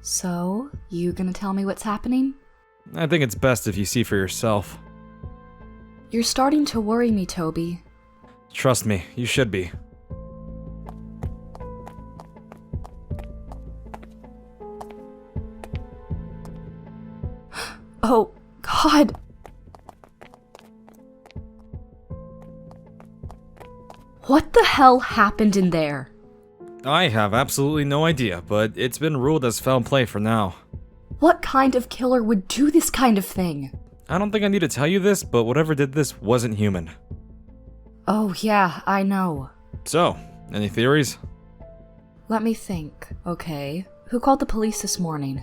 So, you gonna tell me what's happening? I think it's best if you see for yourself. You're starting to worry me, Tobey. Trust me, you should be. Oh, God! What the hell happened in there? I have absolutely no idea, but it's been ruled as foul play for now. What kind of killer would do this kind of thing? I don't think I need to tell you this, but whatever did this wasn't human. Oh yeah, I know. So, any theories? Let me think. Okay. Who called the police this morning?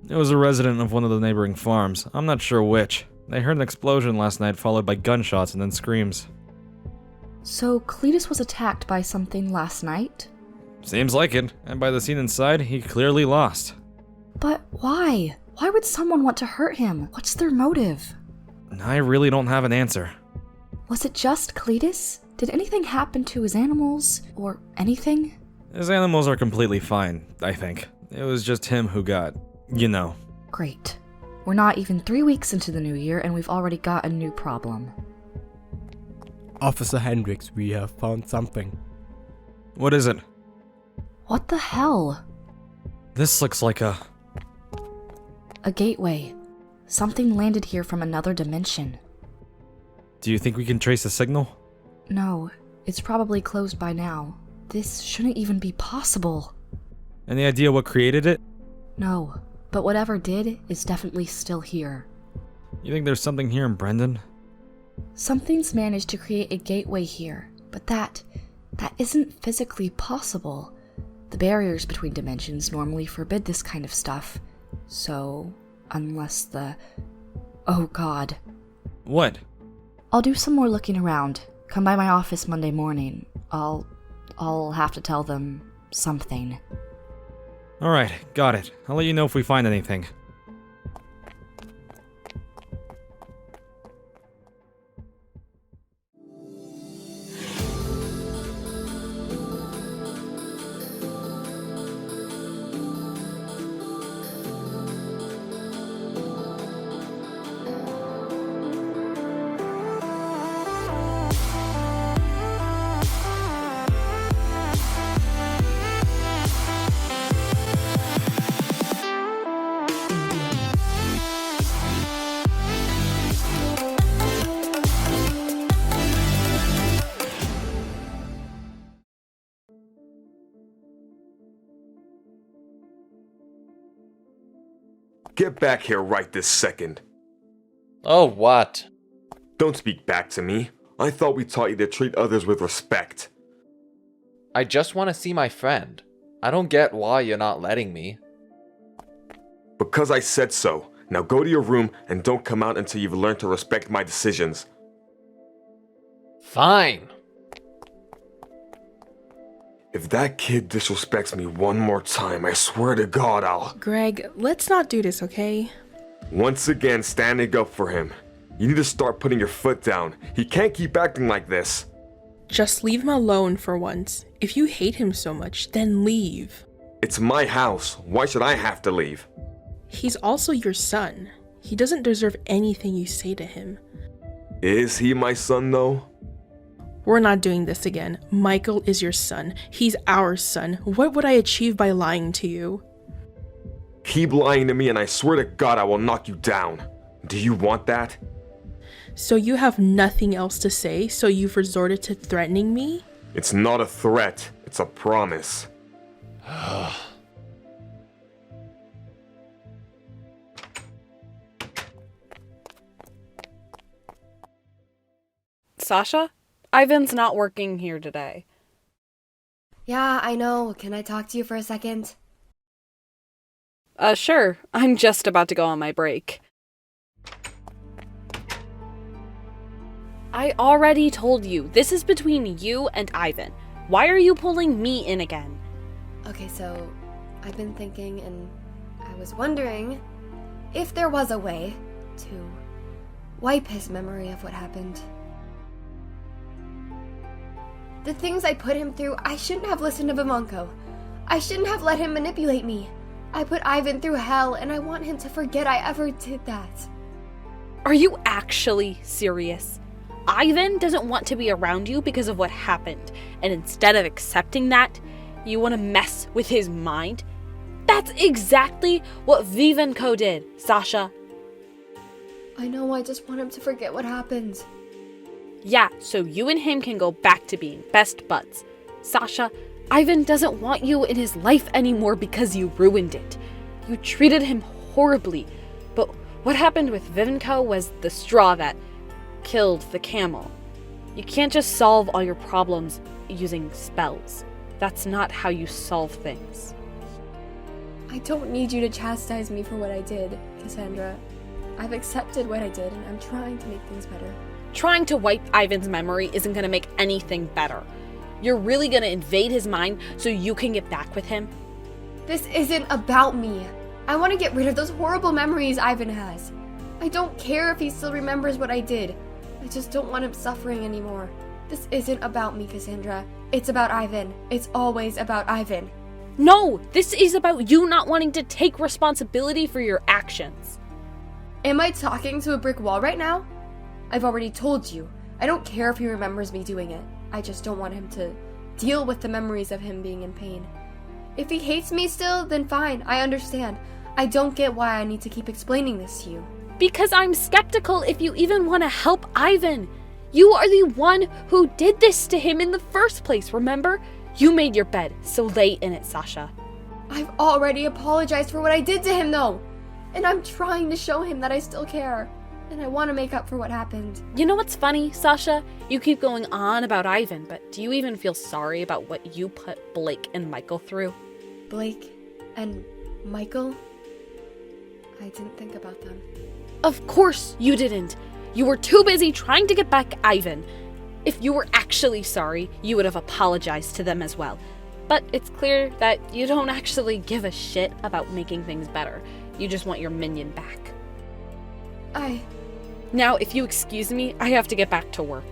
It was a resident of one of the neighboring farms. I'm not sure which. They heard an explosion last night followed by gunshots and then screams. So, Cletus was attacked by something last night? Seems like it, and by the scene inside, he clearly lost. But why? Why would someone want to hurt him? What's their motive? I really don't have an answer. Was it just Cletus? Did anything happen to his animals? Or anything? His animals are completely fine, I think. It was just him who got, you know. Great. We're not even 3 weeks into the new year and we've already got a new problem. Officer Hendricks, we have found something. What is it? What the hell? This looks like a gateway. Something landed here from another dimension. Do you think we can trace the signal? No, it's probably closed by now. This shouldn't even be possible. Any idea what created it? No, but whatever did is definitely still here. You think there's something here in Bredon? Something's managed to create a gateway here, but that isn't physically possible. The barriers between dimensions normally forbid this kind of stuff. So, unless Oh God. What? I'll do some more looking around. Come by my office Monday morning. I'll have to tell them something. Alright, got it. I'll let you know if we find anything. Get back here right this second. Oh, what? Don't speak back to me. I thought we taught you to treat others with respect. I just want to see my friend. I don't get why you're not letting me. Because I said so. Now go to your room and don't come out until you've learned to respect my decisions. Fine. If that kid disrespects me one more time, I swear to God I'll... Greg, let's not do this, okay? Once again, standing up for him. You need to start putting your foot down. He can't keep acting like this. Just leave him alone for once. If you hate him so much, then leave. It's my house. Why should I have to leave? He's also your son. He doesn't deserve anything you say to him. Is he my son, though? We're not doing this again. Michael is your son. He's our son. What would I achieve by lying to you? Keep lying to me and I swear to God I will knock you down. Do you want that? So you have nothing else to say, so you've resorted to threatening me? It's not a threat. It's a promise. Sasha? Ivan's not working here today. Yeah, I know. Can I talk to you for a second? Sure. I'm just about to go on my break. I already told you, this is between you and Ivan. Why are you pulling me in again? Okay, so I've been thinking and I was wondering if there was a way to wipe his memory of what happened. The things I put him through, I shouldn't have listened to Vimonko. I shouldn't have let him manipulate me. I put Ivan through hell, and I want him to forget I ever did that. Are you actually serious? Ivan doesn't want to be around you because of what happened, and instead of accepting that, you want to mess with his mind? That's exactly what Vivenco did, Sasha. I know, I just want him to forget what happened. Yeah, so you and him can go back to being best buds. Sasha, Ivan doesn't want you in his life anymore because you ruined it. You treated him horribly, but what happened with Vivenco was the straw that killed the camel. You can't just solve all your problems using spells. That's not how you solve things. I don't need you to chastise me for what I did, Cassandra. I've accepted what I did, and I'm trying to make things better. Trying to wipe Ivan's memory isn't going to make anything better. You're really going to invade his mind so you can get back with him? This isn't about me. I want to get rid of those horrible memories Ivan has. I don't care if he still remembers what I did. I just don't want him suffering anymore. This isn't about me, Cassandra. It's about Ivan. It's always about Ivan. No, this is about you not wanting to take responsibility for your actions. Am I talking to a brick wall right now? I've already told you. I don't care if he remembers me doing it. I just don't want him to deal with the memories of him being in pain. If he hates me still, then fine, I understand. I don't get why I need to keep explaining this to you. Because I'm skeptical if you even want to help Ivan. You are the one who did this to him in the first place, remember? You made your bed, so lay in it, Sasha. I've already apologized for what I did to him, though. And I'm trying to show him that I still care. And I want to make up for what happened. You know what's funny, Sasha? You keep going on about Ivan, but do you even feel sorry about what you put Blake and Michael through? Blake and Michael? I didn't think about them. Of course you didn't. You were too busy trying to get back Ivan. If you were actually sorry, you would have apologized to them as well. But it's clear that you don't actually give a shit about making things better. You just want your minion back. Now, if you excuse me, I have to get back to work.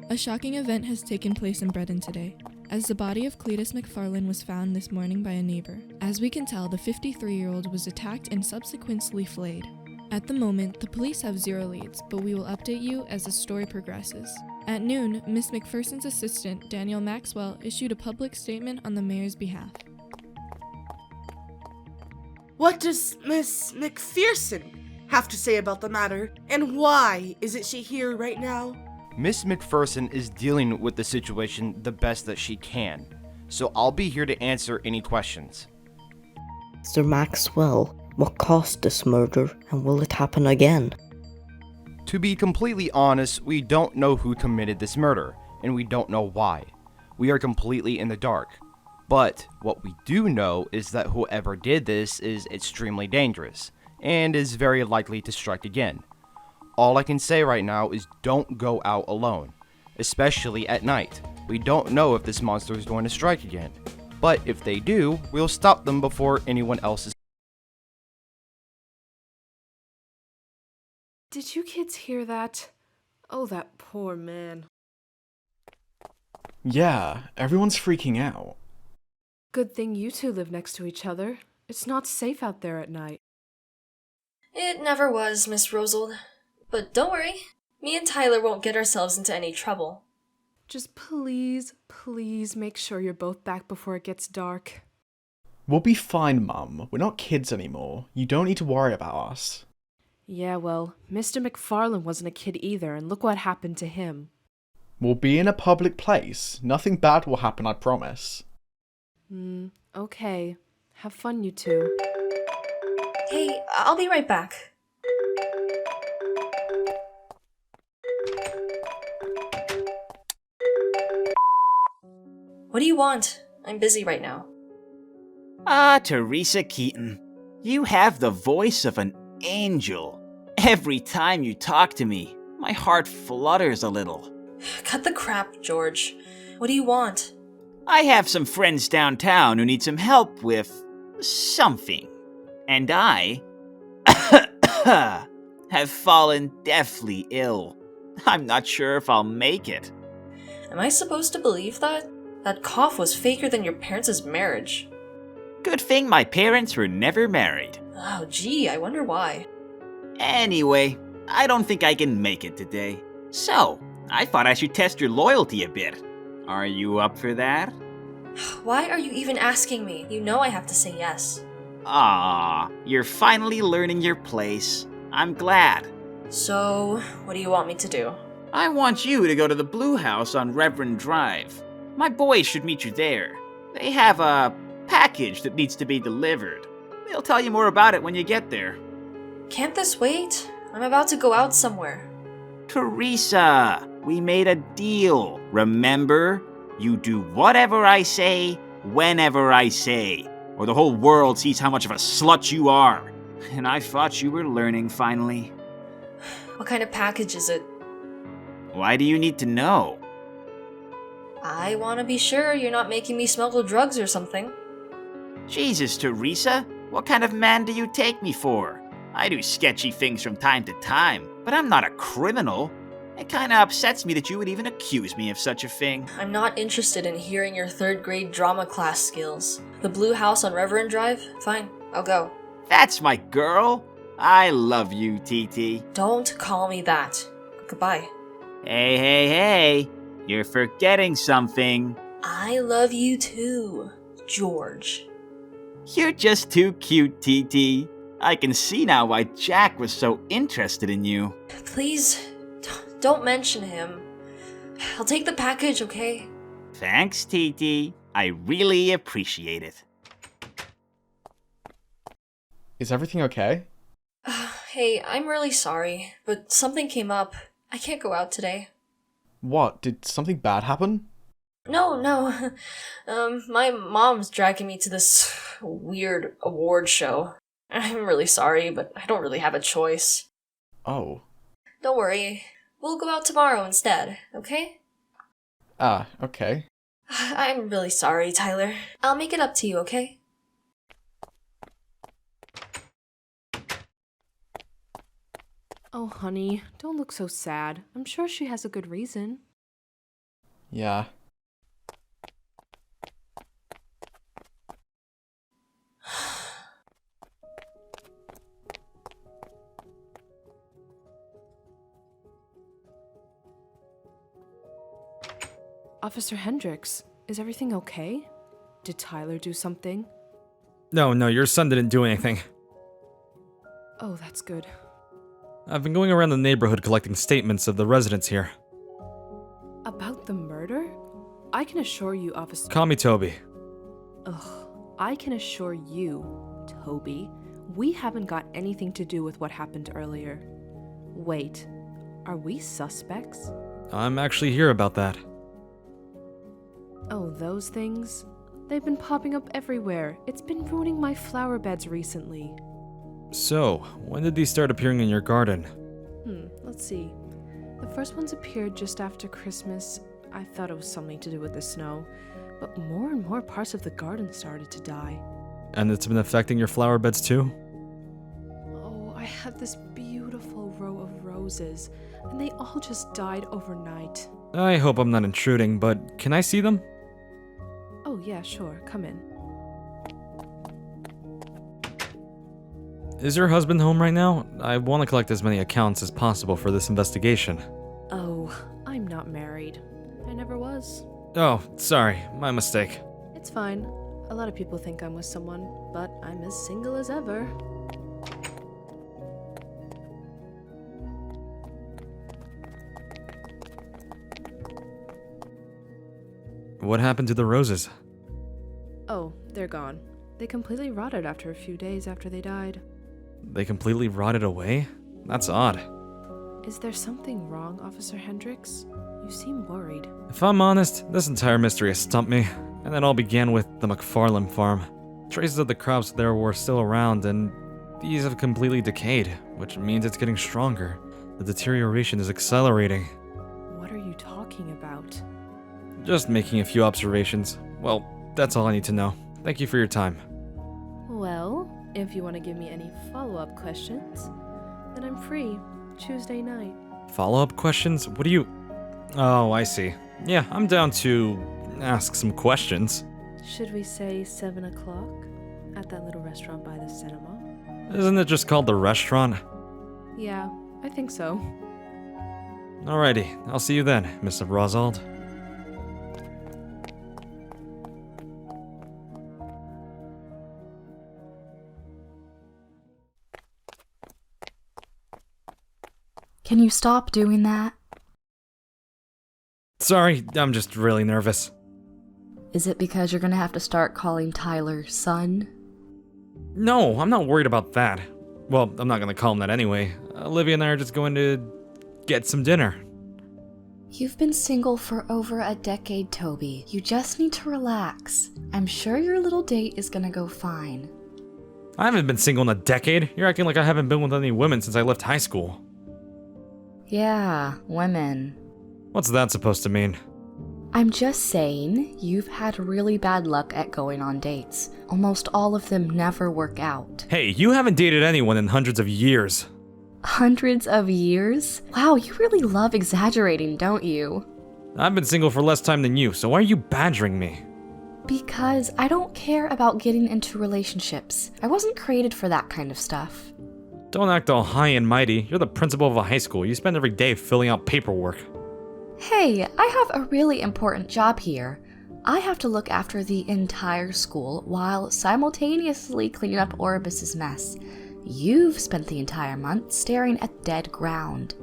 A shocking event has taken place in Bredon today, as the body of Cletus McFarlane was found this morning by a neighbor. As we can tell, the 53-year-old was attacked and subsequently flayed. At the moment, the police have zero leads, but we will update you as the story progresses. At noon, Miss McPherson's assistant, Danielle Maxwell, issued a public statement on the mayor's behalf. What does Miss McPherson have to say about the matter, and why isn't she here right now? Miss McPherson is dealing with the situation the best that she can, so I'll be here to answer any questions. Mr. Maxwell, what caused this murder, and will it happen again? To be completely honest, we don't know who committed this murder, and we don't know why. We are completely in the dark. But what we do know is that whoever did this is extremely dangerous, and is very likely to strike again. All I can say right now is don't go out alone, especially at night. We don't know if this monster is going to strike again, but if they do, we'll stop them before anyone else is. Did you kids hear that? Oh, that poor man. Yeah, everyone's freaking out. Good thing you two live next to each other. It's not safe out there at night. It never was, Miss Rosold. But don't worry, me and Tyler won't get ourselves into any trouble. Just please, please make sure you're both back before it gets dark. We'll be fine, Mum. We're not kids anymore. You don't need to worry about us. Yeah, well, Mr. McFarlane wasn't a kid either, and look what happened to him. We'll be in a public place. Nothing bad will happen, I promise. Okay. Have fun, you two. Hey, I'll be right back. What do you want? I'm busy right now. Teresa Keaton. You have the voice of an angel. Every time you talk to me, my heart flutters a little. Cut the crap, George. What do you want? I have some friends downtown who need some help with something. And I have fallen deathly ill. I'm not sure if I'll make it. Am I supposed to believe that? That cough was faker than your parents' marriage. Good thing my parents were never married. Oh, gee, I wonder why. Anyway, I don't think I can make it today. So, I thought I should test your loyalty a bit. Are you up for that? Why are you even asking me? You know I have to say yes. Ah, you're finally learning your place. I'm glad. So, what do you want me to do? I want you to go to the Blue House on Reverend Drive. My boys should meet you there. They have a package that needs to be delivered. They'll tell you more about it when you get there. Can't this wait? I'm about to go out somewhere. Teresa, we made a deal. Remember? You do whatever I say, whenever I say, or the whole world sees how much of a slut you are. And I thought you were learning finally. What kind of package is it? Why do you need to know? I want to be sure you're not making me smuggle drugs or something. Jesus, Teresa, what kind of man do you take me for? I do sketchy things from time to time, but I'm not a criminal. It kinda upsets me that you would even accuse me of such a thing. I'm not interested in hearing your 3rd grade drama class skills. The Blue House on Reverend Drive? Fine, I'll go. That's my girl. I love you, TT. Don't call me that. Goodbye. Hey. You're forgetting something. I love you too, George. You're just too cute, TT. I can see now why Jack was so interested in you. Please, don't mention him. I'll take the package, okay? Thanks, TT. I really appreciate it. Is everything okay? Hey, I'm really sorry, but something came up. I can't go out today. What? Did something bad happen? No. My mom's dragging me to this weird award show. I'm really sorry, but I don't really have a choice. Oh. Don't worry. We'll go out tomorrow instead, okay? Ah, okay. I'm really sorry, Tyler. I'll make it up to you, okay? Oh, honey, don't look so sad. I'm sure she has a good reason. Yeah. Officer Hendricks, is everything okay? Did Tyler do something? No, your son didn't do anything. Oh, that's good. I've been going around the neighborhood collecting statements of the residents here. About the murder? I can assure you, Officer... Call me Tobey. Ugh. I can assure you, Tobey, we haven't got anything to do with what happened earlier. Wait, are we suspects? I'm actually here about that. Oh, those things? They've been popping up everywhere. It's been ruining my flower beds recently. So, when did these start appearing in your garden? Let's see. The first ones appeared just after Christmas. I thought it was something to do with the snow, but more and more parts of the garden started to die. And it's been affecting your flower beds too? Oh, I had this beautiful row of roses, and they all just died overnight. I hope I'm not intruding, but can I see them? Oh yeah, sure, come in. Is your husband home right now? I want to collect as many accounts as possible for this investigation. Oh, I'm not married. I never was. Oh, sorry, my mistake. It's fine. A lot of people think I'm with someone, but I'm as single as ever. What happened to the roses? Oh, they're gone. They completely rotted after a few days after they died. They completely rotted away? That's odd. Is there something wrong, Officer Hendricks? You seem worried. If I'm honest, this entire mystery has stumped me, and it all began with the McFarlane farm. Traces of the crops there were still around, and these have completely decayed, which means it's getting stronger. The deterioration is accelerating. What are you talking about? Just making a few observations. Well, that's all I need to know. Thank you for your time. Well, if you want to give me any follow-up questions, then I'm free Tuesday night. Follow-up questions? What do you... Oh, I see. Yeah, I'm down to ask some questions. Should we say 7 o'clock at that little restaurant by the cinema? Isn't it just called the restaurant? Yeah, I think so. Alrighty, I'll see you then, Miss Rosald. Can you stop doing that? Sorry, I'm just really nervous. Is it because you're gonna have to start calling Tyler son? No, I'm not worried about that. Well, I'm not gonna call him that anyway. Olivia and I are just going to get some dinner. You've been single for over a decade, Tobey. You just need to relax. I'm sure your little date is gonna go fine. I haven't been single in a decade. You're acting like I haven't been with any women since I left high school. Yeah, women. What's that supposed to mean? I'm just saying, you've had really bad luck at going on dates. Almost all of them never work out. Hey, you haven't dated anyone in hundreds of years. Hundreds of years? Wow, you really love exaggerating, don't you? I've been single for less time than you, so why are you badgering me? Because I don't care about getting into relationships. I wasn't created for that kind of stuff. Don't act all high and mighty. You're the principal of a high school. You spend every day filling out paperwork. Hey, I have a really important job here. I have to look after the entire school while simultaneously cleaning up Orbis's mess. You've spent the entire month staring at dead ground.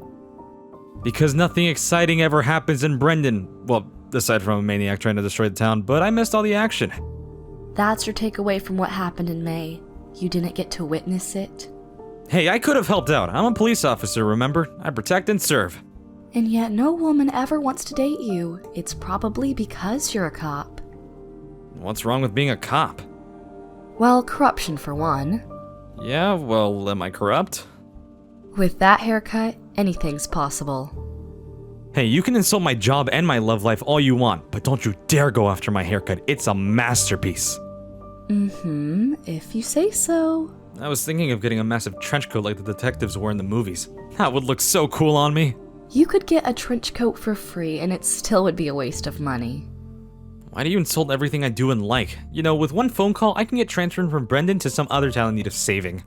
Because nothing exciting ever happens in Bredon. Well, aside from a maniac trying to destroy the town, but I missed all the action. That's your takeaway from what happened in May. You didn't get to witness it. Hey, I could have helped out. I'm a police officer, remember? I protect and serve. And yet no woman ever wants to date you. It's probably because you're a cop. What's wrong with being a cop? Well, corruption for one. Yeah, well, am I corrupt? With that haircut, anything's possible. Hey, you can insult my job and my love life all you want, but don't you dare go after my haircut. It's a masterpiece. If you say so. I was thinking of getting a massive trench coat like the detectives wore in the movies. That would look so cool on me. You could get a trench coat for free and it still would be a waste of money. Why do you insult everything I do and like? You know, with one phone call, I can get transferred from Bredon to some other town in need of saving.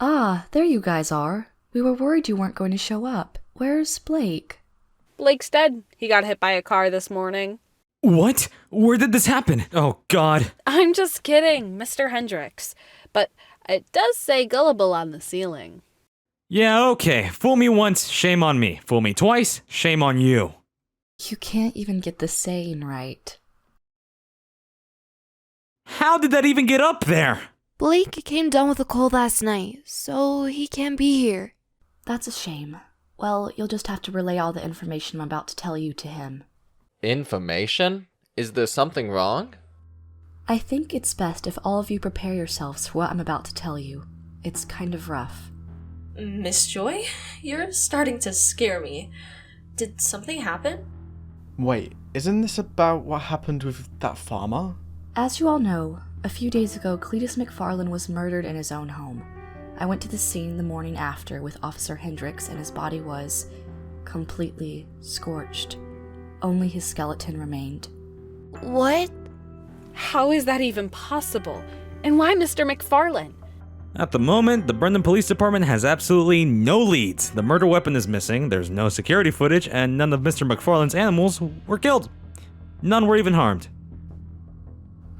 Ah, there you guys are. We were worried you weren't going to show up. Where's Blake? Blake's dead. He got hit by a car this morning. What? Where did this happen? Oh, God. I'm just kidding, Mr. Hendricks. But it does say gullible on the ceiling. Yeah, okay. Fool me once, shame on me. Fool me twice, shame on you. You can't even get the saying right. How did that even get up there? Blake came down with a cold last night, so he can't be here. That's a shame. Well, you'll just have to relay all the information I'm about to tell you to him. Information? Is there something wrong? I think it's best if all of you prepare yourselves for what I'm about to tell you. It's kind of rough. Miss Joy, you're starting to scare me. Did something happen? Wait, isn't this about what happened with that farmer? As you all know, a few days ago, Cletus McFarlane was murdered in his own home. I went to the scene the morning after with Officer Hendricks, and his body was completely scorched. Only his skeleton remained. What? How is that even possible? And why Mr. McFarlane? At the moment, the Bredon Police Department has absolutely no leads. The murder weapon is missing, there's no security footage, and none of Mr. McFarlane's animals were killed. None were even harmed.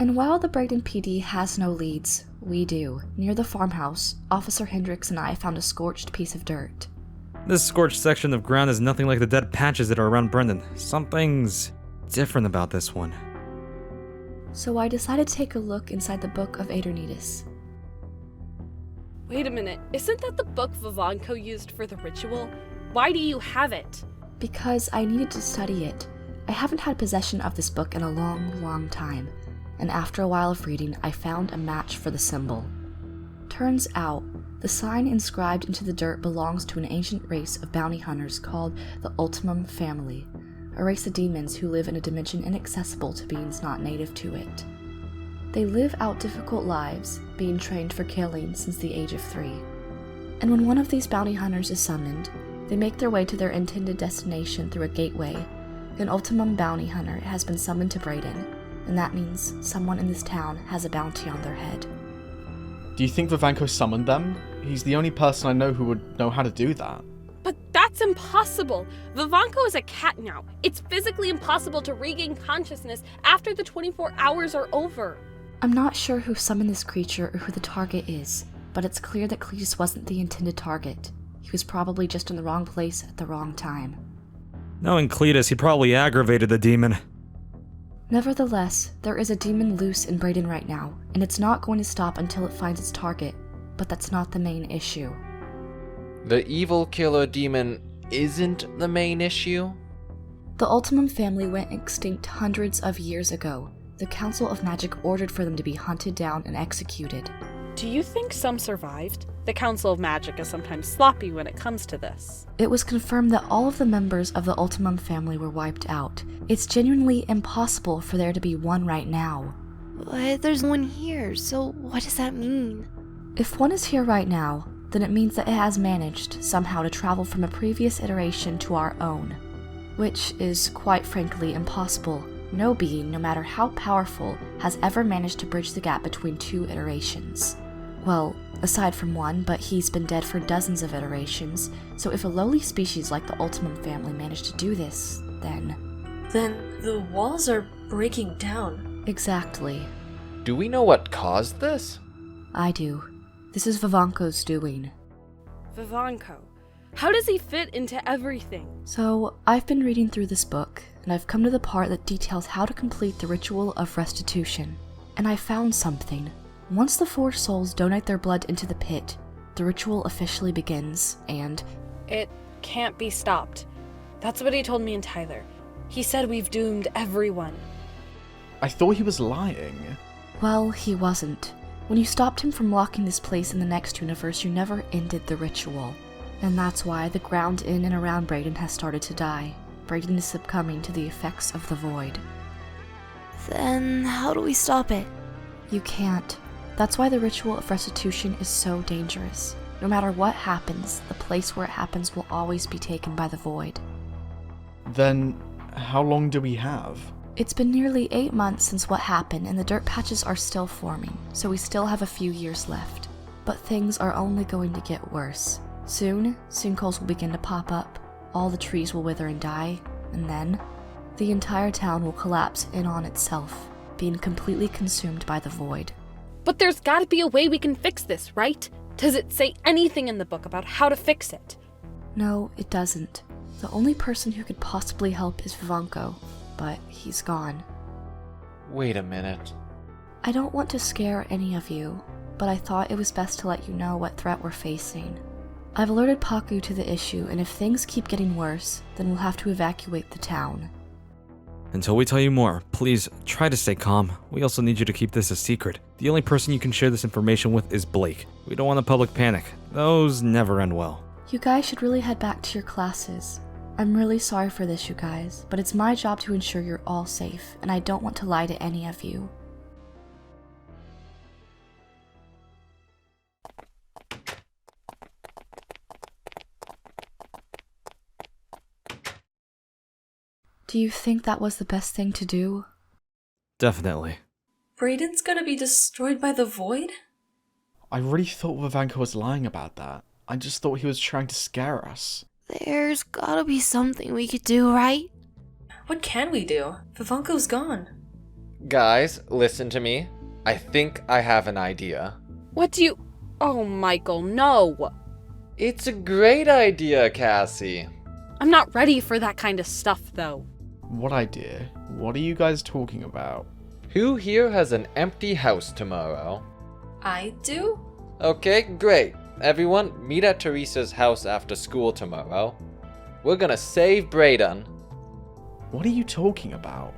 And while the Bredon PD has no leads, we do. Near the farmhouse, Officer Hendricks and I found a scorched piece of dirt. This scorched section of ground is nothing like the dead patches that are around Bredon. Something's different about this one. So I decided to take a look inside the Book of Aeternitas. Wait a minute, isn't that the book Vivanco used for the ritual? Why do you have it? Because I needed to study it. I haven't had possession of this book in a long time, and after a while of reading, I found a match for the symbol. Turns out, the sign inscribed into the dirt belongs to an ancient race of bounty hunters called the Ultimum family, a race of demons who live in a dimension inaccessible to beings not native to it. They live out difficult lives, being trained for killing since the age of 3. And when one of these bounty hunters is summoned, they make their way to their intended destination through a gateway. An Ultimum bounty hunter has been summoned to Bredon, and that means someone in this town has a bounty on their head. Do you think Vivanco summoned them? He's the only person I know who would know how to do that. But that's impossible! Vivanco is a cat now. It's physically impossible to regain consciousness after the 24 hours are over. I'm not sure who summoned this creature or who the target is, but it's clear that Cletus wasn't the intended target. He was probably just in the wrong place at the wrong time. Knowing Cletus, he probably aggravated the demon. Nevertheless, there is a demon loose in Bredon right now, and it's not going to stop until it finds its target, but that's not the main issue. The evil killer demon isn't the main issue? The Ultimum family went extinct hundreds of years ago. The Council of Magic ordered for them to be hunted down and executed. Do you think some survived? The Council of Magic is sometimes sloppy when it comes to this. It was confirmed that all of the members of the Ultimum family were wiped out. It's genuinely impossible for there to be one right now. But there's one here, so what does that mean? If one is here right now, then it means that it has managed somehow to travel from a previous iteration to our own, which is quite frankly impossible. No being, no matter how powerful, has ever managed to bridge the gap between 2 iterations. Well, aside from one, but he's been dead for dozens of iterations, so if a lowly species like the Ultimum family managed to do this, then the walls are breaking down. Exactly. Do we know what caused this? I do. This is Vivanco's doing. Vivanco. How does he fit into everything? So, I've been reading through this book, and I've come to the part that details how to complete the ritual of restitution. And I found something. Once the 4 souls donate their blood into the pit, the ritual officially begins, and it can't be stopped. That's what he told me and Tyler. He said we've doomed everyone. I thought he was lying. Well, he wasn't. When you stopped him from locking this place in the next universe, you never ended the ritual. And that's why the ground in and around Bredon has started to die. Bredon is succumbing to the effects of the void. Then how do we stop it? You can't. That's why the ritual of restitution is so dangerous. No matter what happens, the place where it happens will always be taken by the void. Then how long do we have? It's been nearly 8 months since what happened, and the dirt patches are still forming, so we still have a few years left. But things are only going to get worse. Soon, sinkholes will begin to pop up, all the trees will wither and die, and then the entire town will collapse in on itself, being completely consumed by the void. But there's gotta be a way we can fix this, right? Does it say anything in the book about how to fix it? No, it doesn't. The only person who could possibly help is Vivanco, but he's gone. Wait a minute. I don't want to scare any of you, but I thought it was best to let you know what threat we're facing. I've alerted Paku to the issue, and if things keep getting worse, then we'll have to evacuate the town. Until we tell you more, please try to stay calm. We also need you to keep this a secret. The only person you can share this information with is Blake. We don't want the public panic. Those never end well. You guys should really head back to your classes. I'm really sorry for this, you guys, but it's my job to ensure you're all safe, and I don't want to lie to any of you. Do you think that was the best thing to do? Definitely. Bredon's gonna be destroyed by the void? I really thought Vivanco was lying about that. I just thought he was trying to scare us. There's gotta be something we could do, right? What can we do? Vivanco's gone. Guys, listen to me. I think I have an idea. What do you... Oh, Michael, no! It's a great idea, Cassie. I'm not ready for that kind of stuff, though. What idea? What are you guys talking about? Who here has an empty house tomorrow? I do? Okay, great. Everyone, meet at Teresa's house after school tomorrow. We're gonna save Bredon. What are you talking about?